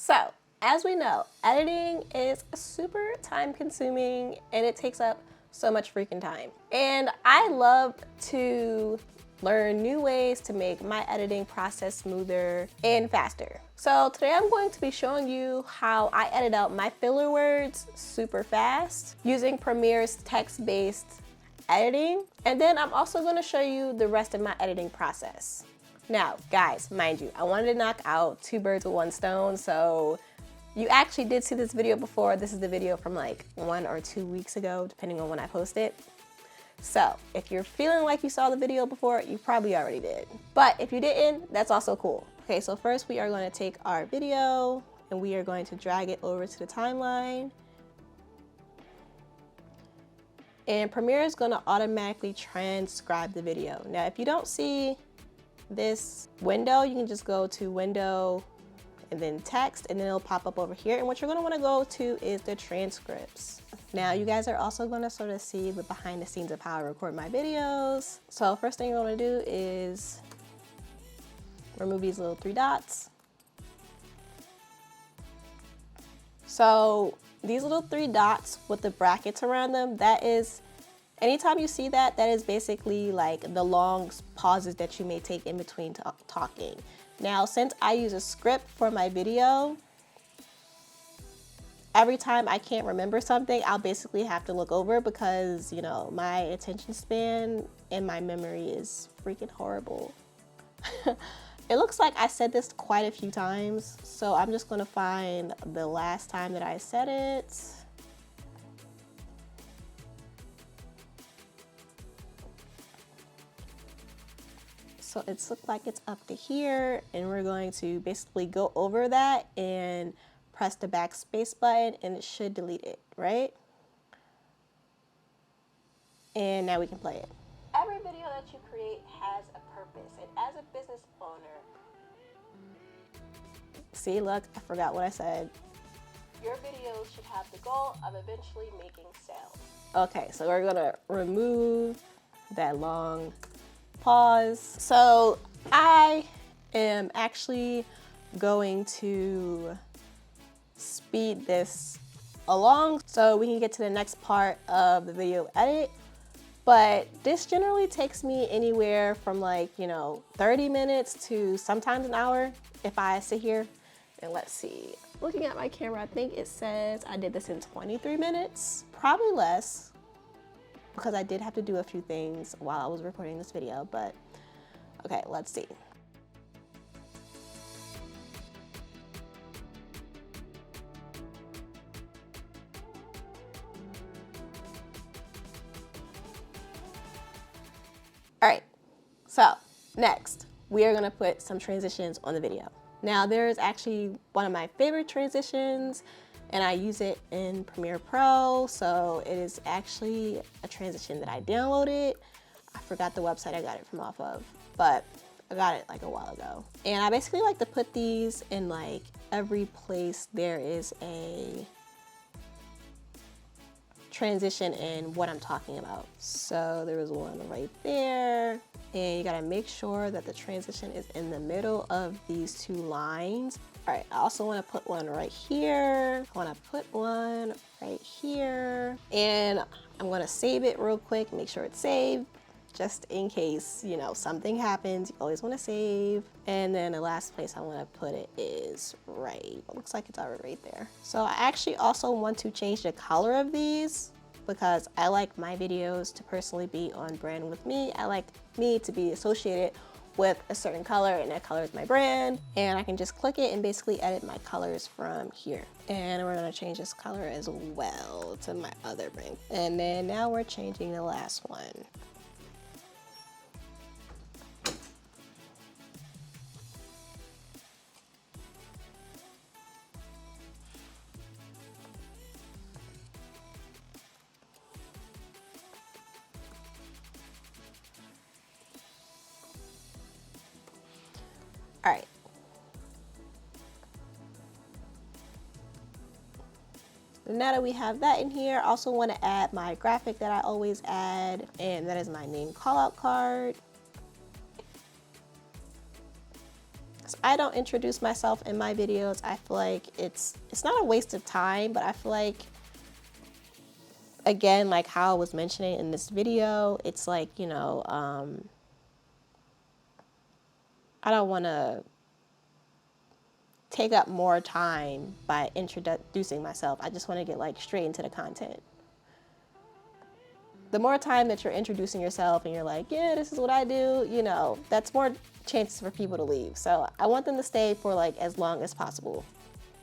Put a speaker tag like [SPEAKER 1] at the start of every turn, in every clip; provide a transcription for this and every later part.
[SPEAKER 1] So, as we know, editing is super time consuming and it takes up so much freaking time. And I love to learn new ways to make my editing process smoother and faster. So today I'm going to be showing you how I edit out my filler words super fast using Premiere's text-based editing. And then I'm also going to show you the rest of my editing process. Now, guys, mind you, I wanted to knock out 2 birds with 1 stone, so you actually did see this video before. This is the video from like 1 or 2 weeks ago, depending on when I post it. So if you're feeling like you saw the video before, you probably already did. But if you didn't, that's also cool. Okay, so first we are going to take our video and we are going to drag it over to the timeline. And Premiere is going to automatically transcribe the video. Now, if you don't see this window, you can just go to Window and then Text, and then it'll pop up over here. And what you're going to want to go to is the transcripts. Now, you guys are also going to sort of see the behind the scenes of how I record my videos. So first thing you're going to do is remove these little 3 dots. So these little 3 dots with the brackets around them, that is, anytime you see that, that is basically like the long pauses that you may take in between talking. Now, since I use a script for my video, every time I can't remember something, I'll basically have to look over because, you know, my attention span and my memory is freaking horrible. It looks like I said this quite a few times, so I'm just gonna find the last time that I said it. So it's looked like it's up to here, and we're going to basically go over that and press the backspace button and it should delete it, right? And now we can play it. Every video that you create has a purpose, and as a business owner, see, look, I forgot what I said. Your videos should have the goal of eventually making sales. Okay, so we're gonna remove that long pause. So I am actually going to speed this along so we can get to the next part of the video edit. But this generally takes me anywhere from like, you know, 30 minutes to sometimes an hour if I sit here. And let's see, looking at my camera, I think it says I did this in 23 minutes, probably less, because I did have to do a few things while I was recording this video, but okay, let's see. All right, so next, we are gonna put some transitions on the video. Now, there's actually one of my favorite transitions, and I use it in Premiere Pro, so it is actually a transition that I downloaded. I forgot the website I got it from off of, but I got it like a while ago. And I basically like to put these in like every place there is a transition in what I'm talking about. So there was one right there, and you gotta make sure that the transition is in the middle of these 2 lines. All right, I also wanna put one right here. I wanna put one right here, and I'm gonna save it real quick, make sure it's saved, just in case, you know, something happens. You always wanna save. And then the last place I wanna put it is right, it looks like it's already right there. So I actually also want to change the color of these because I like my videos to personally be on brand with me. I like me to be associated with a certain color, and that color is my brand. And I can just click it and basically edit my colors from here. And we're gonna change this color as well to my other brand. And then now we're changing the last one. All right. Now that we have that in here, I also want to add my graphic that I always add, and that is my name callout card. I don't introduce myself in my videos. I feel like it's not a waste of time, but I feel like, again, like how I was mentioning in this video, it's like, you know, I don't want to take up more time by introducing myself. I just want to get like straight into the content. The more time that you're introducing yourself and you're like, yeah, this is what I do, you know, that's more chances for people to leave. So I want them to stay for like as long as possible.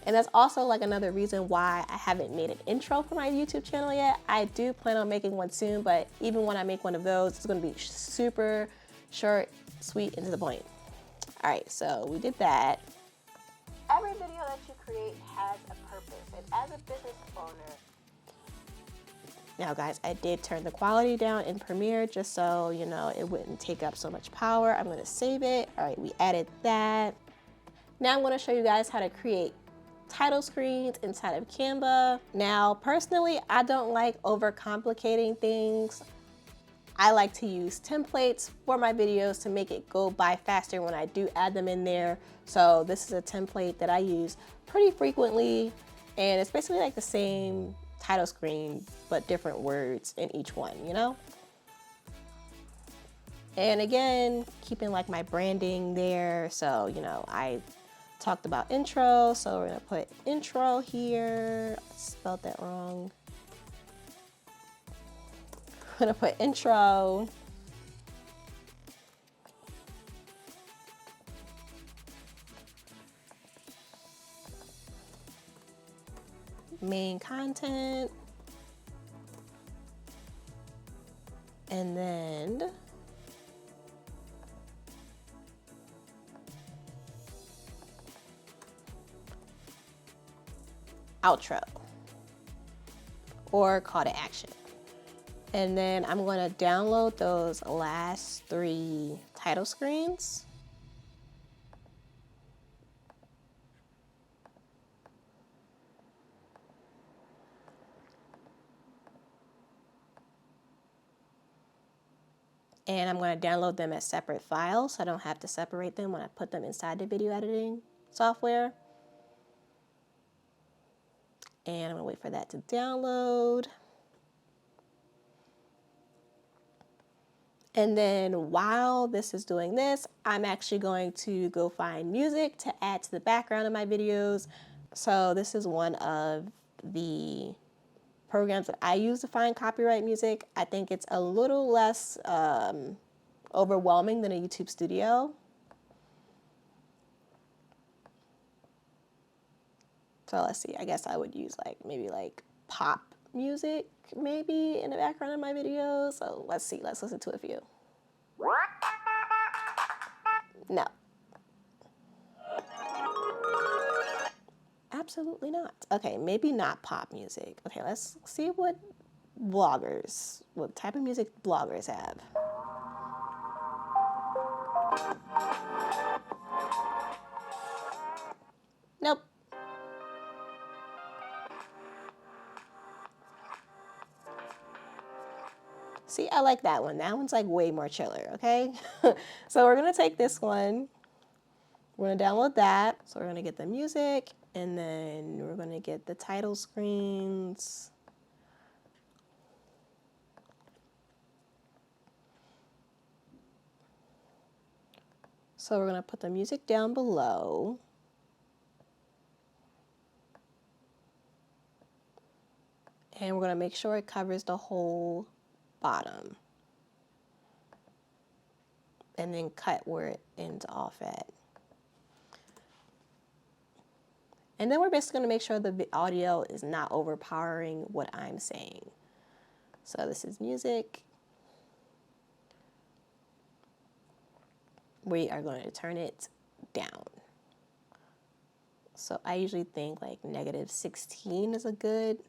[SPEAKER 1] And that's also like another reason why I haven't made an intro for my YouTube channel yet. I do plan on making one soon, but even when I make one of those, it's gonna be super short, sweet, and to the point. All right, so we did that. Every video that you create has a purpose, and as a business owner, now guys, I did turn the quality down in Premiere just so, you know, it wouldn't take up so much power. I'm gonna save it. All right, we added that. Now I'm gonna show you guys how to create title screens inside of Canva. Now, personally, I don't like overcomplicating things. I like to use templates for my videos to make it go by faster when I do add them in there. So this is a template that I use pretty frequently, and it's basically like the same title screen, but different words in each one, you know? And again, keeping like my branding there. So, you know, I talked about intro, so we're gonna put intro here. I spelled that wrong. I'm gonna put intro. Main content. And then outro or call to action. And then I'm going to download those last 3 title screens. And I'm going to download them as separate files so I don't have to separate them when I put them inside the video editing software. And I'm going to wait for that to download. And then while this is doing this, I'm actually going to go find music to add to the background of my videos. So this is one of the programs that I use to find copyright music. I think it's a little less overwhelming than a YouTube Studio. So let's see, I guess I would use like maybe like pop music maybe in the background of my videos. So let's see, let's listen to a few. No. Absolutely not. Okay, maybe not pop music. Okay, let's see what type of music bloggers have. Nope. See, I like that one. That one's like way more chiller, okay? So we're gonna take this one. We're gonna download that. So we're gonna get the music, and then we're gonna get the title screens. So we're gonna put the music down below. And we're gonna make sure it covers the whole bottom. And then cut where it ends off at. And then we're basically gonna make sure the audio is not overpowering what I'm saying. So this is music. We are going to turn it down. So I usually think like -16 is a good,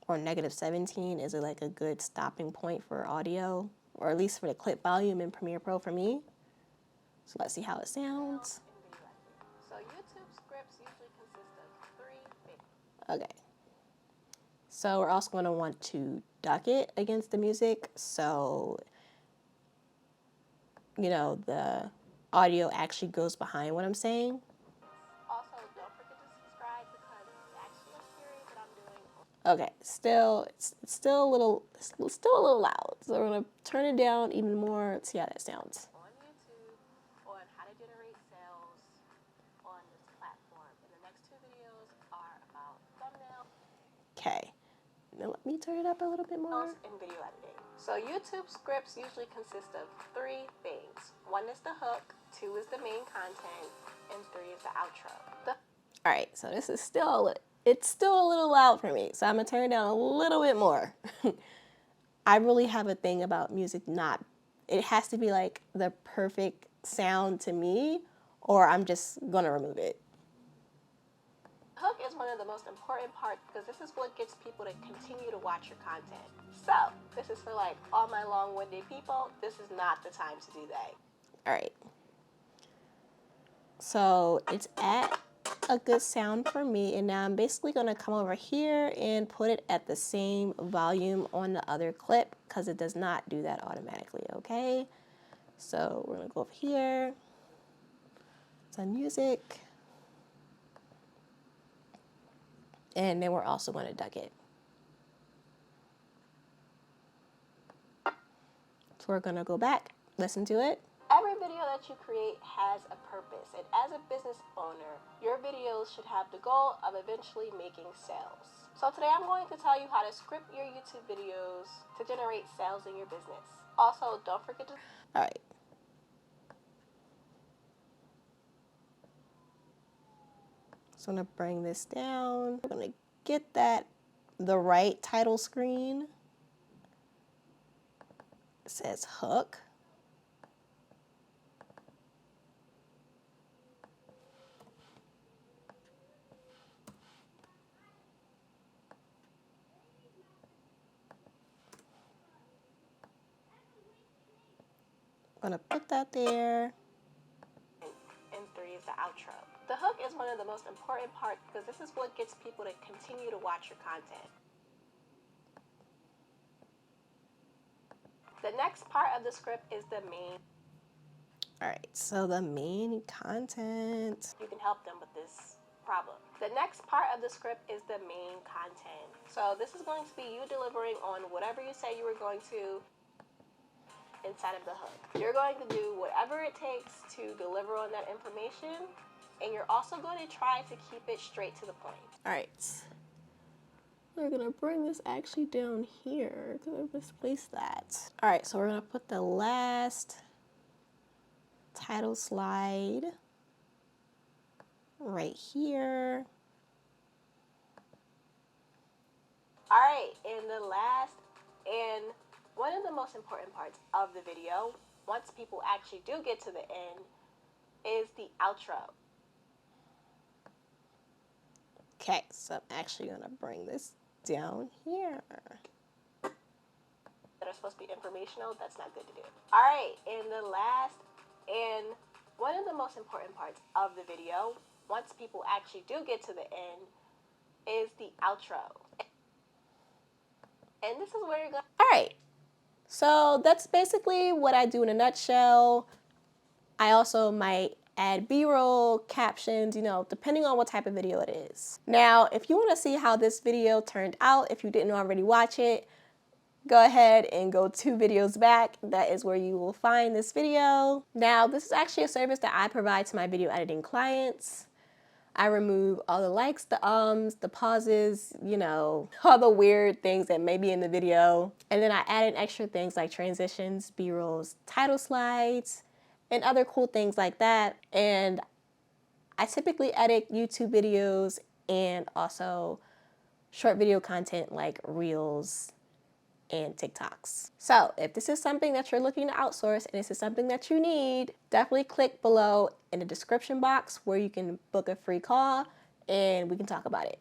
[SPEAKER 1] or -17 is like a good stopping point for audio, or at least for the clip volume in Premiere Pro for me. So let's see how it sounds. So YouTube scripts usually consist of 3 Okay. So we're also going to want to duck it against the music. So, you know, the audio actually goes behind what I'm saying.
[SPEAKER 2] Also, don't forget to subscribe because it's actually a series that I'm doing.
[SPEAKER 1] Okay, it's still a little loud. So we're gonna turn it down even more. See how that sounds.
[SPEAKER 2] On YouTube on how to generate sales on this platform. And the next two videos are about thumbnails.
[SPEAKER 1] Okay, now let me turn it up a little bit more.
[SPEAKER 2] And video editing. So YouTube scripts usually consist of three things. One is the hook, two is the main content, and three is the outro.
[SPEAKER 1] All right, so this is it's still a little loud for me, so I'm gonna turn it down a little bit more. I really have a thing about music it has to be like the perfect sound to me, or I'm just gonna remove it.
[SPEAKER 2] Hook is one of the most important parts because this is what gets people to continue to watch your content. So this is for like all my long-winded people. This is not the time to do that.
[SPEAKER 1] All right. So it's at a good sound for me, and now I'm basically gonna come over here and put it at the same volume on the other clip because it does not do that automatically, okay? So we're gonna go over here to music, and then we're also gonna duck it. So we're gonna go back, listen to it.
[SPEAKER 2] Every video that you create has a purpose, and as a business owner, your videos should have the goal of eventually making sales. So today I'm going to tell you how to script your YouTube videos to generate sales in your business. Also, don't forget to...
[SPEAKER 1] All right. So I'm gonna bring this down. We're gonna get the right title screen. It says hook. I'm gonna put that there.
[SPEAKER 2] And three is the outro. The hook is one of the most important parts because this is what gets people to continue to watch your content. The next part of the script is the main.
[SPEAKER 1] All right, so the main content.
[SPEAKER 2] You can help them with this problem. The next part of the script is the main content. So this is going to be you delivering on whatever you say you were going to inside of the hook. You're going to do whatever it takes to deliver on that information, and you're also going to try to keep it straight to the point.
[SPEAKER 1] All right. We're gonna bring this actually down here because I misplaced that. All right, so we're gonna put the last title slide right here.
[SPEAKER 2] All right, and the last and one of the most important parts of the video, once people actually do get to the end, is the outro.
[SPEAKER 1] Okay, so I'm actually gonna bring this down here.
[SPEAKER 2] That are supposed to be informational, that's not good to do. All right, and the last and one of the most important parts of the video, once people actually do get to the end, is the outro. And this is where you're going.
[SPEAKER 1] All right, so that's basically what I do in a nutshell. I also might add B-roll, captions, depending on what type of video it is. Now, if you want to see how this video turned out, if you didn't already watch it, go ahead and go 2 videos back. That is where you will find this video. Now, this is actually a service that I provide to my video editing clients. I remove all the likes, the ums, the pauses, all the weird things that may be in the video. And then I add in extra things like transitions, B-rolls, title slides, and other cool things like that. And I typically edit YouTube videos and also short video content like Reels and TikToks. So if this is something that you're looking to outsource and this is something that you need, definitely click below in the description box where you can book a free call and we can talk about it.